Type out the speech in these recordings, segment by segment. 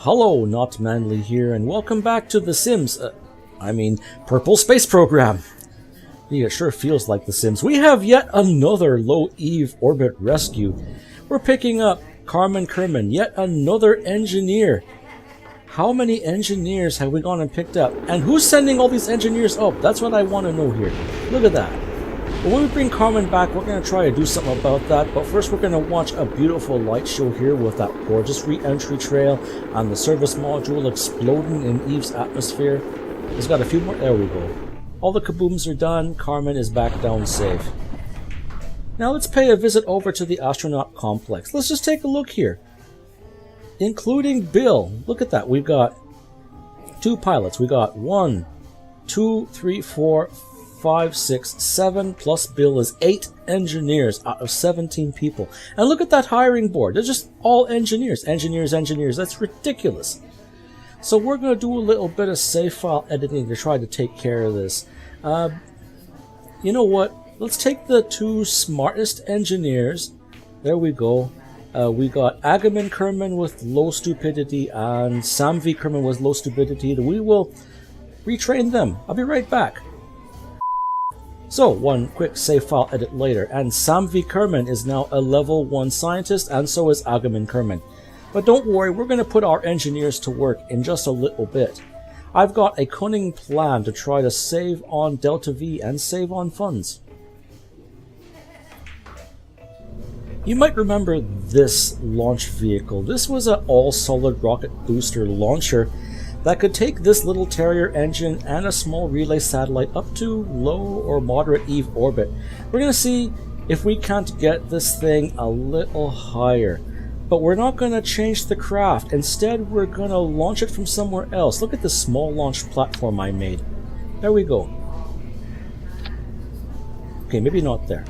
Hello, Not Manly here, and welcome back to The Sims. Kerbal Space Program. Yeah, it sure feels like The Sims. We have yet another low Eve orbit rescue. We're picking up Carmen Kerman, yet another engineer. How many engineers have we gone and picked up? And who's sending all these engineers up? That's what I want to know here. Look at that. But when we bring Carmen back, we're going to try to do something about that. But first, we're going to watch a beautiful light show here with that gorgeous re-entry trail and the service module exploding in Eve's atmosphere. It's got a few more. There we go. All the kabooms are done. Carmen is back down safe. Now let's pay a visit over to the astronaut complex. Let's just take a look here. Including Bill. Look at that. We've got 2 pilots. We got 1, 2, 3, 4, 5, 6, 7, plus Bill is 8 engineers out of 17 people. And look at that hiring board. They're just all engineers. Engineers. That's ridiculous. So we're going to do a little bit of save file editing to try to take care of this. You know what? Let's take the 2 smartest engineers. There we go. We got Agaman Kerman with low stupidity and Samvi Kerman with low stupidity. We will retrain them. I'll be right back. So, one quick save file edit later, and Samvi Kerman is now a level 1 scientist, and so is Agaman Kerman. But don't worry, we're going to put our engineers to work in just a little bit. I've got a cunning plan to try to save on Delta V and save on funds. You might remember this launch vehicle. This was an all-solid rocket booster launcher that could take this little Terrier engine and a small relay satellite up to low or moderate Eve orbit. We're going to see if we can't get this thing a little higher. But we're not going to change the craft. Instead, we're going to launch it from somewhere else. Look at this small launch platform I made. There we go. Okay, maybe not there.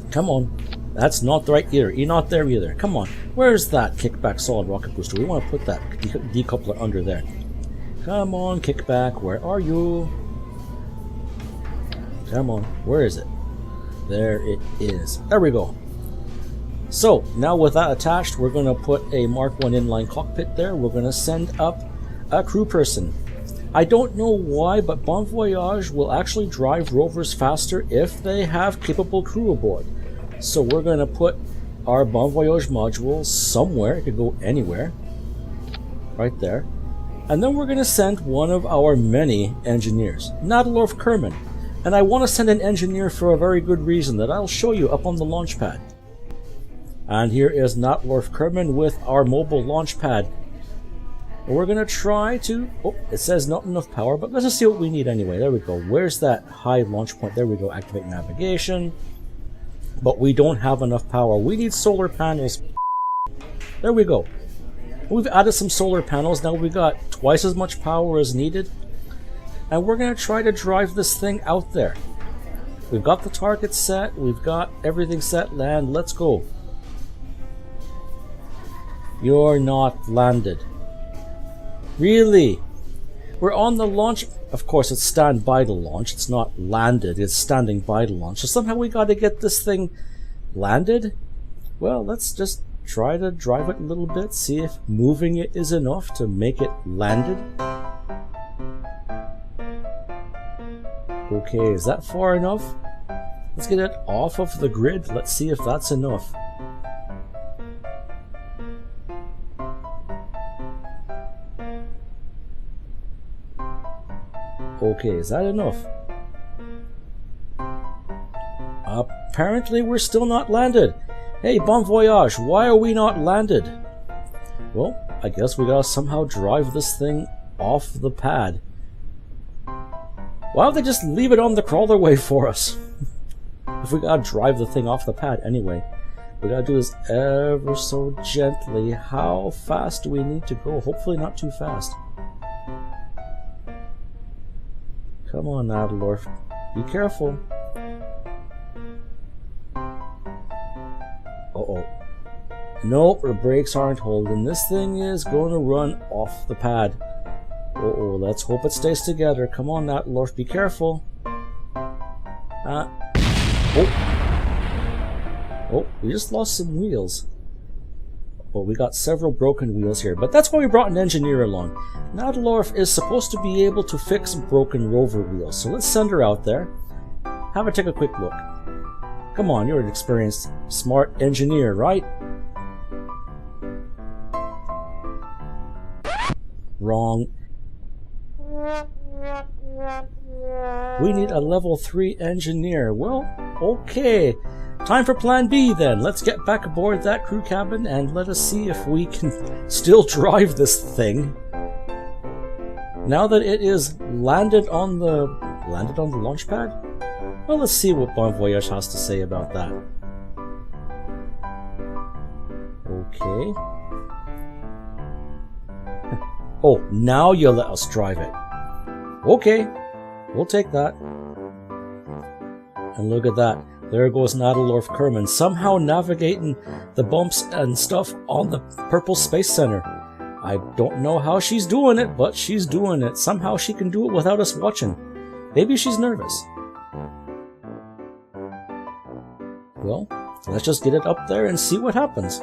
Come on. That's not right either. You're not there either. Come on. Where's that kickback solid rocket booster? We want to put that decoupler under there. Come on, kickback. Where are you? Come on. Where is it? There it is. There we go. So, now with that attached, we're going to put a Mark 1 inline cockpit there. We're going to send up a crew person. I don't know why, but Bon Voyage will actually drive rovers faster if they have capable crew aboard. So we're going to put our Bon Voyage module somewhere. It could go anywhere. Right there. And then we're going to send one of our many engineers, Nadalorf Kerman. And I want to send an engineer for a very good reason that I'll show you up on the launch pad. And here is Nadalorf Kerman with our mobile launch pad. We're going to try to... Oh, it says not enough power, but let's just see what we need anyway. There we go. Where's that high launch point? There we go. Activate navigation. But we don't have enough power. We need solar panels. There we go. We've added some solar panels. Now we've got twice as much power as needed. And we're going to try to drive this thing out there. We've got the target set. We've got everything set. Land. Let's go. You're not landed. Really? We're on the launch. Of course, it's stand by the launch. It's not landed. It's standing by the launch. So somehow we got to get this thing landed. Well, let's just try to drive it a little bit. See if moving it is enough to make it landed. Okay, is that far enough? Let's get it off of the grid. Let's see if that's enough. Okay, is that enough? Apparently we're still not landed. Hey, Bon Voyage, why are we not landed? Well, I guess we gotta somehow drive this thing off the pad. Why don't they just leave it on the crawlerway for us? If we gotta drive the thing off the pad anyway. We gotta do this ever so gently. How fast do we need to go? Hopefully not too fast. Come on, Nadalorf. Be careful. Uh-oh. Nope, the brakes aren't holding. This thing is going to run off the pad. Uh-oh, let's hope it stays together. Come on, Nadalorf. Be careful. Oh, we just lost some wheels. Well, we got several broken wheels here, but that's why we brought an engineer along. Nadalorf is supposed to be able to fix broken rover wheels, so let's send her out there. Have her take a quick look. Come on, you're an experienced, smart engineer, right? Wrong. We need a level 3 engineer. Well, okay. Time for plan B then. Let's get back aboard that crew cabin and let us see if we can still drive this thing. Now that it is landed on the launch pad? Well, let's see what Bon Voyage has to say about that. Okay. Oh, now you'll let us drive it. Okay, we'll take that. And look at that. There goes Nadalorf Kerman, somehow navigating the bumps and stuff on the Purple Space Center. I don't know how she's doing it, but she's doing it. Somehow she can do it without us watching. Maybe she's nervous. Well, let's just get it up there and see what happens.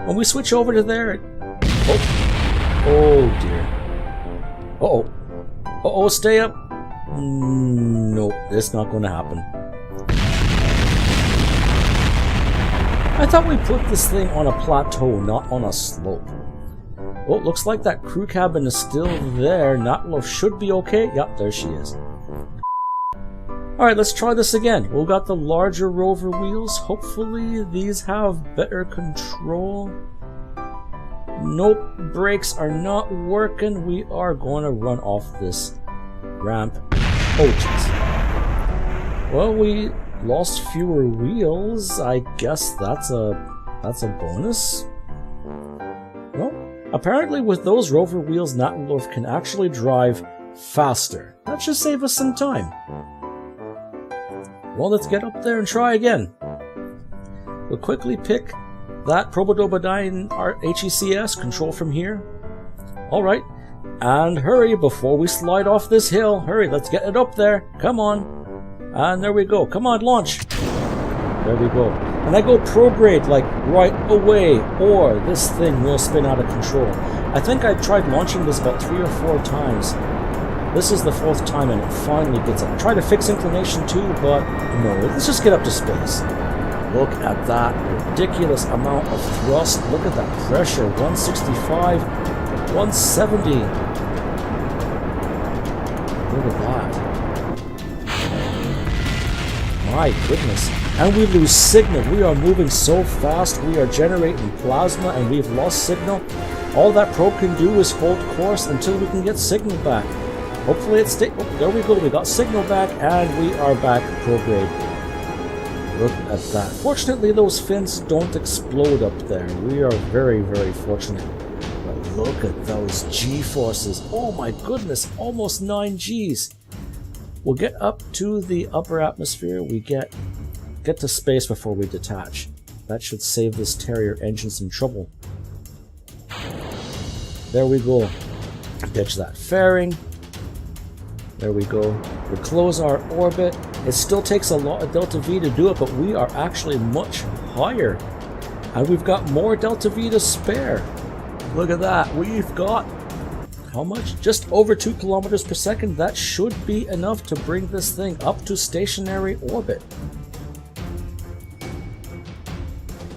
When we switch over to there... Oh dear. Uh-oh. Uh-oh, stay up. Nope, it's not going to happen. I thought we put this thing on a plateau, not on a slope. Well, it looks like that crew cabin is still there. Natlo should be okay. Yep, there she is. Alright, let's try this again. We've got the larger rover wheels. Hopefully these have better control. Nope, brakes are not working. We are going to run off this ramp. Oh, jeez. Well, we lost fewer wheels. I guess that's a bonus. Well, apparently with those rover wheels, Natendorf can actually drive faster. That should save us some time. Well, let's get up there and try again. We'll quickly pick that Probodobadine HECS control from here. Alright, and hurry before we slide off this hill. Hurry, let's get it up there. Come on. And there we go. Come on, launch. There we go. And I go prograde like right away, or this thing will spin out of control. I think I tried launching this about 3 or 4 times. This is the 4th time and it finally gets up. Try to fix inclination too, but no. Let's just get up to space. Look at that ridiculous amount of thrust. Look at that pressure. 165, 170. Look at that. My goodness. And we lose signal. We are moving so fast. We are generating plasma and we've lost signal. All that probe can do is hold course until we can get signal back. Hopefully it stays. Oh, there we go. We got signal back and we are back prograde. Look at that. Fortunately, those fins don't explode up there. We are very, very fortunate. But look at those G-forces. Oh my goodness, almost 9 Gs. We'll get up to the upper atmosphere. We get to space before we detach. That should save this Terrier engine some trouble. There we go. Pitch that fairing. There we go. We close our orbit. It still takes a lot of Delta V to do it, but we are actually much higher. And we've got more Delta V to spare. Look at that. We've got, how much? Just over 2 kilometers per second. That should be enough to bring this thing up to stationary orbit.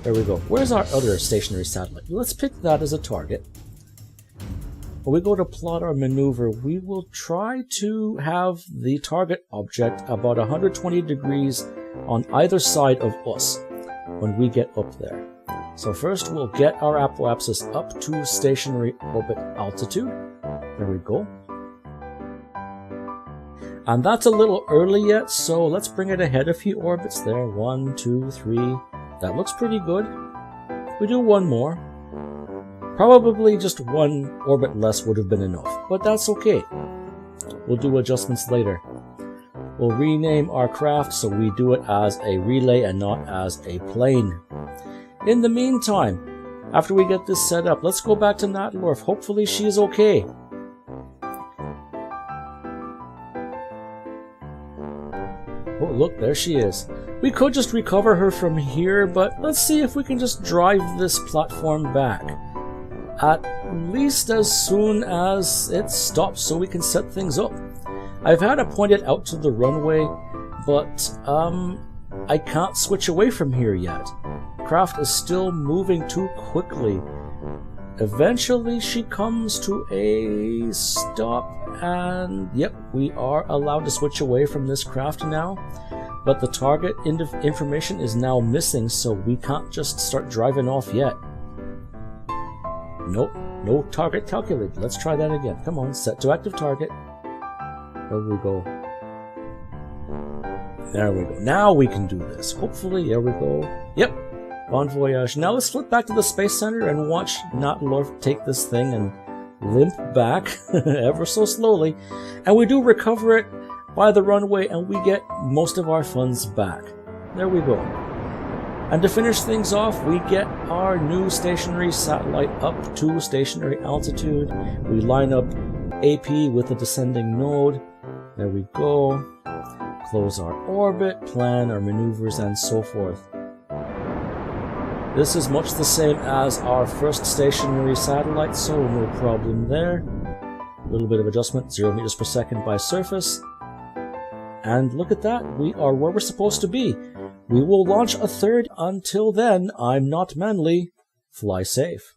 There we go. Where's our other stationary satellite? Let's pick that as a target. When we go to plot our maneuver, we will try to have the target object about 120 degrees on either side of us when we get up there. So first we'll get our apoapsis up to stationary orbit altitude. There we go. And that's a little early yet, so let's bring it ahead a few orbits there. 1, 2, 3. That looks pretty good. We do one more. Probably just 1 orbit less would have been enough, but that's okay. We'll do adjustments later. We'll rename our craft so we do it as a relay and not as a plane. In the meantime, after we get this set up, let's go back to Natendorf. Hopefully she's okay. Oh, look, there she is. We could just recover her from here, but let's see if we can just drive this platform back. At least as soon as it stops so we can set things up. I've had it pointed out to the runway, but I can't switch away from here yet. Craft is still moving too quickly. Eventually she comes to a stop, and yep, we are allowed to switch away from this craft now. But the target information is now missing, so we can't just start driving off yet. Nope, no target calculated. Let's try that again. Come on, set to active target. There we go. There we go. Now we can do this. Hopefully, there we go. Yep. Bon voyage. Now let's flip back to the Space Center and watch Natlorf take this thing and limp back ever so slowly. And we do recover it by the runway and we get most of our funds back. There we go. And to finish things off, we get our new stationary satellite up to stationary altitude. We line up AP with the descending node. There we go. Close our orbit, plan our maneuvers, and so forth. This is much the same as our first stationary satellite, so no problem there. A little bit of adjustment, 0 meters per second by surface. And look at that, we are where we're supposed to be. We will launch a third. Until then, I'm not Manly. Fly safe.